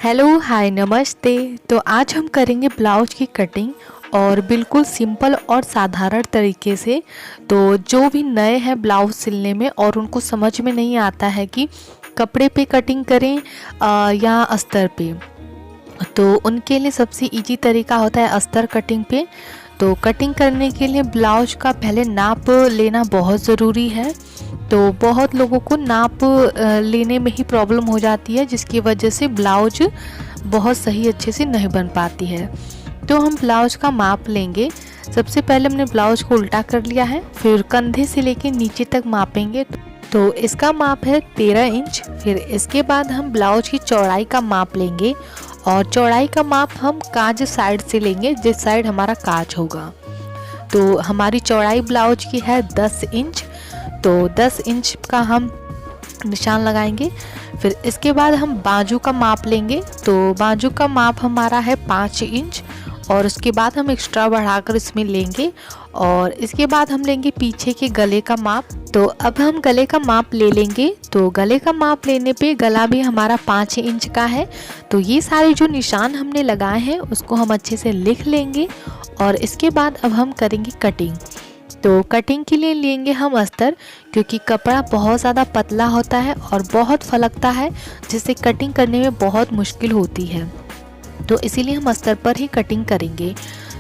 Hello hi नमस्ते। तो आज हम करेंगे ब्लाउज की कटिंग और बिल्कुल सिंपल और साधारण तरीके से। तो जो भी नए हैं ब्लाउज सिलने में और उनको समझ में नहीं आता है कि कपड़े पे कटिंग करें या अस्तर पे, तो उनके लिए सबसे इजी तरीका होता है अस्तर कटिंग पे। तो कटिंग करने के लिए ब्लाउज का पहले नाप लेना बहुत ज़रूरी है। तो बहुत लोगों को नाप लेने में ही प्रॉब्लम हो जाती है, जिसकी वजह से ब्लाउज बहुत सही अच्छे से नहीं बन पाती है। तो हम ब्लाउज का माप लेंगे। सबसे पहले हमने ब्लाउज को उल्टा कर लिया है, फिर कंधे से लेके नीचे तक मापेंगे। तो इसका माप है 13 इंच। फिर इसके बाद हम ब्लाउज की चौड़ाई का माप लेंगे और चौड़ाई का माप हम काज साइड से लेंगे, जिस साइड हमारा काज होगा। तो हमारी चौड़ाई ब्लाउज की है 10 इंच। तो 10 इंच का हम निशान लगाएंगे। फिर इसके बाद हम बाजू का माप लेंगे। तो बाजू का माप हमारा है 5 इंच और उसके बाद हम एक्स्ट्रा बढ़ाकर इसमें लेंगे। और इसके बाद हम लेंगे पीछे के गले का माप। तो अब हम गले का माप ले लेंगे। तो गले का माप लेने पे गला भी हमारा 5 इंच का है। तो ये सारे जो निशान हमने लगाए हैं उसको हम अच्छे से लिख लेंगे और इसके बाद अब हम करेंगे कटिंग। तो कटिंग के लिए लेंगे हम अस्तर, क्योंकि कपड़ा बहुत ज़्यादा पतला होता है और बहुत फलकता है, जिससे कटिंग करने में बहुत मुश्किल होती है। तो इसीलिए हम अस्तर पर ही कटिंग करेंगे।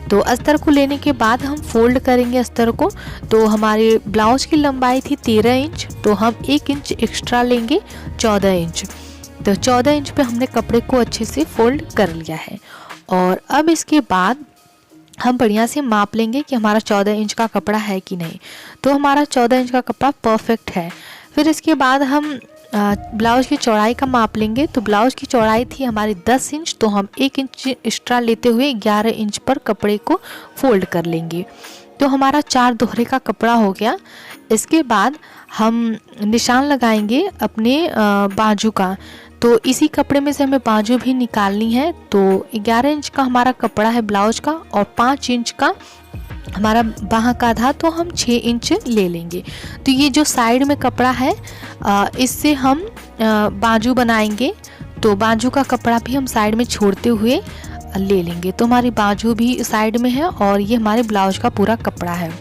तो अस्तर को लेने के बाद हम फोल्ड करेंगे अस्तर को। तो हमारे ब्लाउज की लंबाई थी 13 इंच, तो हम 1 इंच एक्स्ट्रा लेंगे 14 इंच। तो 14 इंच पे हमने कपड़े को अच्छे से फोल्ड कर लिया है। और अब इसके बाद हम बढ़िया से माप लेंगे कि हमारा 14 इंच का कपड़ा है कि नहीं। तो हमारा 14 इंच का कपड़ा परफेक्ट है। फिर इसके बाद हम ब्लाउज की चौड़ाई का माप लेंगे। तो ब्लाउज की चौड़ाई थी हमारी 10 इंच, तो हम 1 इंच एक्स्ट्रा लेते हुए 11 इंच पर कपड़े को फोल्ड कर लेंगे। तो हमारा 4 दोहरे का कपड़ा हो गया। इसके बाद हम निशान लगाएंगे अपने बाजू का। तो इसी कपड़े में से हमें बाजू भी निकालनी है। तो 11 इंच का हमारा कपड़ा है ब्लाउज का और 5 इंच का हमारा बाह का था, तो हम 6 इंच ले लेंगे। तो ये जो साइड में कपड़ा है इससे हम बाजू बनाएंगे। तो बाजू का कपड़ा भी हम साइड में छोड़ते हुए ले लेंगे। तो हमारी बाजू भी साइड में है और ये हमारे ब्लाउज का पूरा कपड़ा है।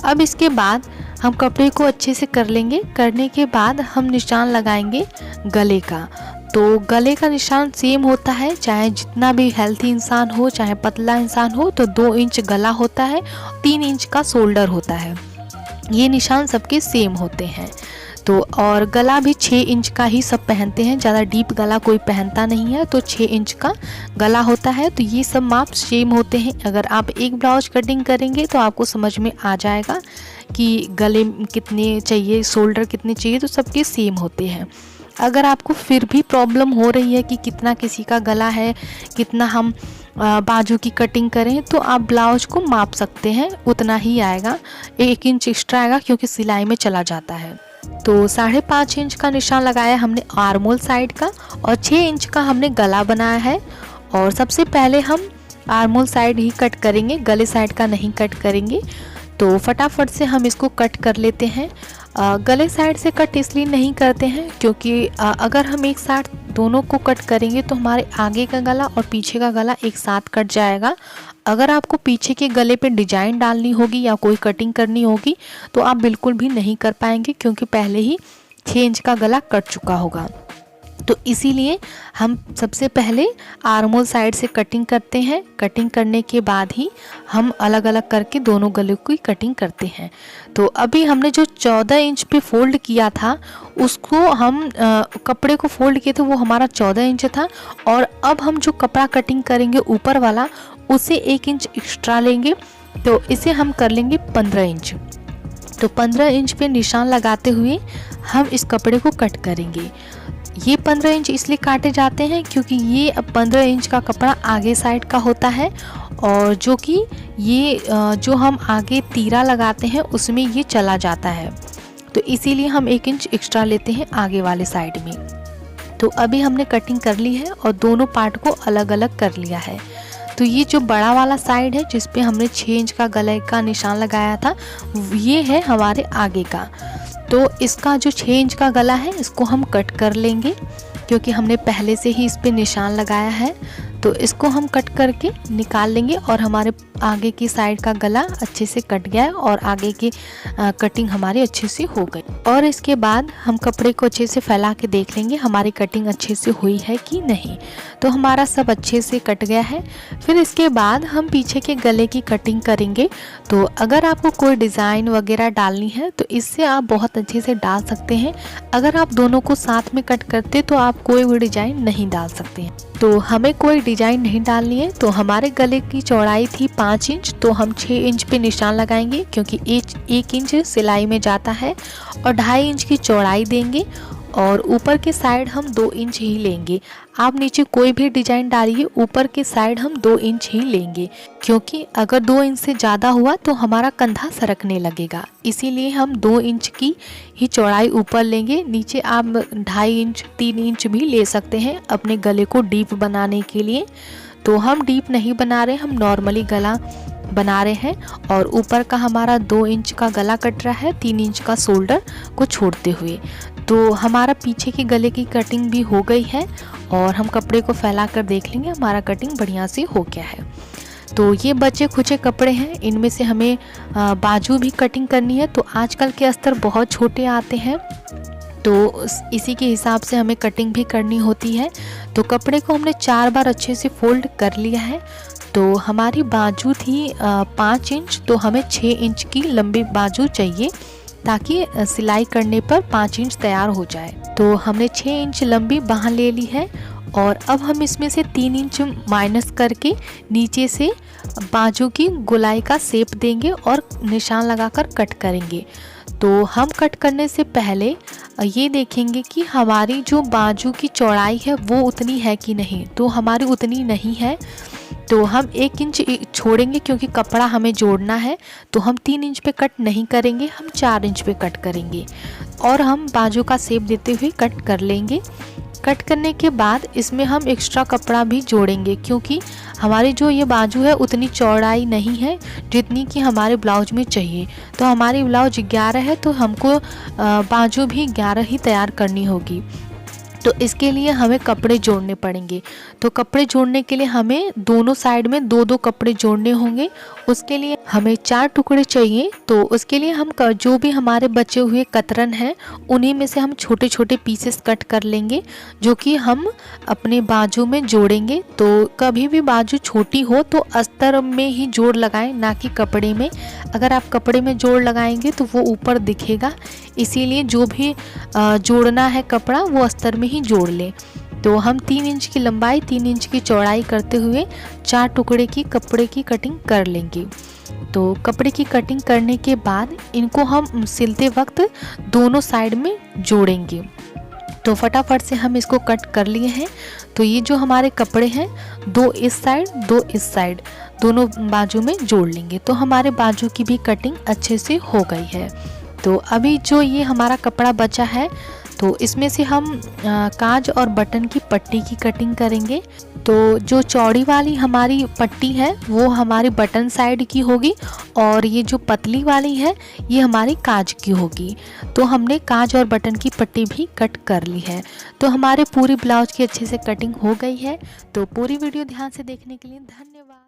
अब इसके बाद हम कपड़े को अच्छे से कर लेंगे। करने के बाद हम निशान लगाएंगे गले का। तो गले का निशान सेम होता है, चाहे जितना भी हेल्थी इंसान हो चाहे पतला इंसान हो। तो 2 इंच गला होता है, 3 इंच का शोल्डर होता है। ये निशान सबके सेम होते हैं। तो और गला भी 6 इंच का ही सब पहनते हैं, ज़्यादा डीप गला कोई पहनता नहीं है। तो 6 इंच का गला होता है। तो ये सब माप सेम होते हैं। अगर आप एक ब्लाउज कटिंग करेंगे तो आपको समझ में आ जाएगा कि गले कितने चाहिए, शोल्डर कितने चाहिए, तो सबके सेम होते हैं। अगर आपको फिर भी प्रॉब्लम हो रही है कि कितना किसी का गला है, कितना हम बाजू की कटिंग करें, तो आप ब्लाउज को माप सकते हैं। उतना ही आएगा, 1 इंच एक्स्ट्रा आएगा क्योंकि सिलाई में चला जाता है। तो 5.5 इंच का निशान लगाया हमने आर्मोल साइड का और 6 इंच का हमने गला बनाया है। और सबसे पहले हम आर्मोल साइड ही कट करेंगे, गले साइड का नहीं कट करेंगे। तो फटाफट से हम इसको कट कर लेते हैं। गले साइड से कट इसलिए नहीं करते हैं क्योंकि अगर हम एक साथ दोनों को कट करेंगे तो हमारे आगे का गला और पीछे का गला एक साथ कट जाएगा। अगर आपको पीछे के गले पे डिजाइन डालनी होगी या कोई कटिंग करनी होगी तो आप बिल्कुल भी नहीं कर पाएंगे, क्योंकि पहले ही 6 इंच का गला कट चुका होगा। तो इसीलिए हम सबसे पहले आर्मोल साइड से कटिंग करते हैं। कटिंग करने के बाद ही हम अलग अलग करके दोनों गले की कटिंग करते हैं। तो अभी हमने जो 14 इंच पे फोल्ड किया था उसको हम कपड़े को फोल्ड किए थे, वो हमारा 14 इंच था। और अब हम जो कपड़ा कटिंग करेंगे ऊपर वाला, उसे 1 इंच एक्स्ट्रा लेंगे। तो इसे हम कर लेंगे 15 इंच। तो 15 इंच पे निशान लगाते हुए हम इस कपड़े को कट करेंगे। ये 15 इंच इसलिए काटे जाते हैं क्योंकि ये अब 15 इंच का कपड़ा आगे साइड का होता है और जो कि ये जो हम आगे तीरा लगाते हैं उसमें ये चला जाता है। तो इसीलिए हम 1 इंच एक्स्ट्रा लेते हैं आगे वाले साइड में। तो अभी हमने कटिंग कर ली है और दोनों पार्ट को अलग अलग कर लिया है। तो ये जो बड़ा वाला साइड है जिस पे हमने 6 इंच का गले का निशान लगाया था, ये है हमारे आगे का। तो इसका जो 6 इंच का गला है इसको हम कट कर लेंगे क्योंकि हमने पहले से ही इस पे निशान लगाया है। तो इसको हम कट करके निकाल लेंगे और हमारे आगे की साइड का गला अच्छे से कट गया है और आगे की कटिंग हमारी अच्छे से हो गई। और इसके बाद हम कपड़े को अच्छे से फैला के देख लेंगे हमारी कटिंग अच्छे से हुई है कि नहीं। तो हमारा सब अच्छे से कट गया है। फिर इसके बाद हम पीछे के गले की कटिंग करेंगे। तो अगर आपको कोई डिज़ाइन वगैरह डालनी है तो इससे आप बहुत अच्छे से डाल सकते हैं। अगर आप दोनों को साथ में कट करते तो आप कोई भी डिज़ाइन नहीं डाल सकते हैं। तो हमें कोई डिज़ाइन नहीं डालनी है। तो हमारे गले की चौड़ाई थी 5 इंच, तो हम 6 इंच पे निशान लगाएंगे क्योंकि 1 इंच सिलाई में जाता है और 2.5 इंच की चौड़ाई देंगे और ऊपर के साइड हम 2 इंच ही लेंगे। आप नीचे कोई भी डिज़ाइन डालिए, ऊपर के साइड हम 2 इंच ही लेंगे क्योंकि अगर 2 इंच से ज़्यादा हुआ तो हमारा कंधा सरकने लगेगा। इसीलिए हम 2 इंच की ही चौड़ाई ऊपर लेंगे। नीचे आप 2.5 इंच 3 इंच भी ले सकते हैं अपने गले को डीप बनाने के लिए। तो हम डीप नहीं बना रहे, हम नॉर्मली गला बना रहे हैं और ऊपर का हमारा 2 इंच का गला कट रहा है 3 इंच का शोल्डर को छोड़ते हुए। तो हमारा पीछे के गले की कटिंग भी हो गई है और हम कपड़े को फैला कर देख लेंगे हमारा कटिंग बढ़िया से हो गया है। तो ये बचे खुचे कपड़े हैं, इनमें से हमें बाजू भी कटिंग करनी है। तो आजकल के अस्तर बहुत छोटे आते हैं तो इसी के हिसाब से हमें कटिंग भी करनी होती है। तो कपड़े को हमने 4 बार अच्छे से फोल्ड कर लिया है। तो हमारी बाजू थी 5 इंच, तो हमें 6 इंच की लंबी बाजू चाहिए ताकि सिलाई करने पर 5 इंच तैयार हो जाए। तो हमने 6 इंच लंबी बाँह ले ली है और अब हम इसमें से 3 इंच माइनस करके नीचे से बाजू की गोलाई का शेप देंगे और निशान लगाकर कट करेंगे। तो हम कट करने से पहले ये देखेंगे कि हमारी जो बाजू की चौड़ाई है वो उतनी है कि नहीं। तो हमारी उतनी नहीं है तो हम 1 इंच छोड़ेंगे क्योंकि कपड़ा हमें जोड़ना है। तो हम 3 इंच पे कट नहीं करेंगे, हम 4 इंच पे कट करेंगे और हम बाजू का शेप देते हुए कट कर लेंगे। कट करने के बाद इसमें हम एक्स्ट्रा कपड़ा भी जोड़ेंगे क्योंकि हमारी जो ये बाजू है उतनी चौड़ाई नहीं है जितनी कि हमारे ब्लाउज में चाहिए। तो हमारी ब्लाउज 11 है तो हमको बाजू भी 11 ही तैयार करनी होगी। तो इसके लिए हमें कपड़े जोड़ने पड़ेंगे। तो कपड़े जोड़ने के लिए हमें दोनों साइड में 2-2 कपड़े जोड़ने होंगे। उसके लिए हमें 4 टुकड़े चाहिए। तो उसके लिए हम जो भी हमारे बचे हुए कतरन हैं उन्हीं में से हम छोटे छोटे पीसेस कट कर लेंगे जो कि हम अपने बाजू में जोड़ेंगे। तो कभी भी बाजू छोटी हो तो अस्तर में ही जोड़ लगाएं, ना कि कपड़े में। अगर आप कपड़े में जोड़ लगाएंगे तो वो ऊपर दिखेगा, इसीलिए जो भी जोड़ना है कपड़ा वो अस्तर में ही जोड़ लें। तो हम 3 इंच की लंबाई 3 इंच की चौड़ाई करते हुए 4 टुकड़े की कपड़े की कटिंग कर लेंगे। तो कपड़े की कटिंग करने के बाद इनको हम सिलते वक्त दोनों साइड में जोड़ेंगे। तो फटाफट से हम इसको कट कर लिए हैं। तो ये जो हमारे कपड़े हैं 2 इस साइड 2 इस साइड दोनों बाजू में जोड़ लेंगे। तो हमारे बाजू की भी कटिंग अच्छे से हो गई है। तो अभी जो ये हमारा कपड़ा बचा है तो इसमें से हम काज और बटन की पट्टी की कटिंग करेंगे। तो जो चौड़ी वाली हमारी पट्टी है वो हमारी बटन साइड की होगी और ये जो पतली वाली है ये हमारी काज की होगी। तो हमने काज और बटन की पट्टी भी कट कर ली है। तो हमारे पूरी ब्लाउज की अच्छे से कटिंग हो गई है। तो पूरी वीडियो ध्यान से देखने के लिए धन्यवाद।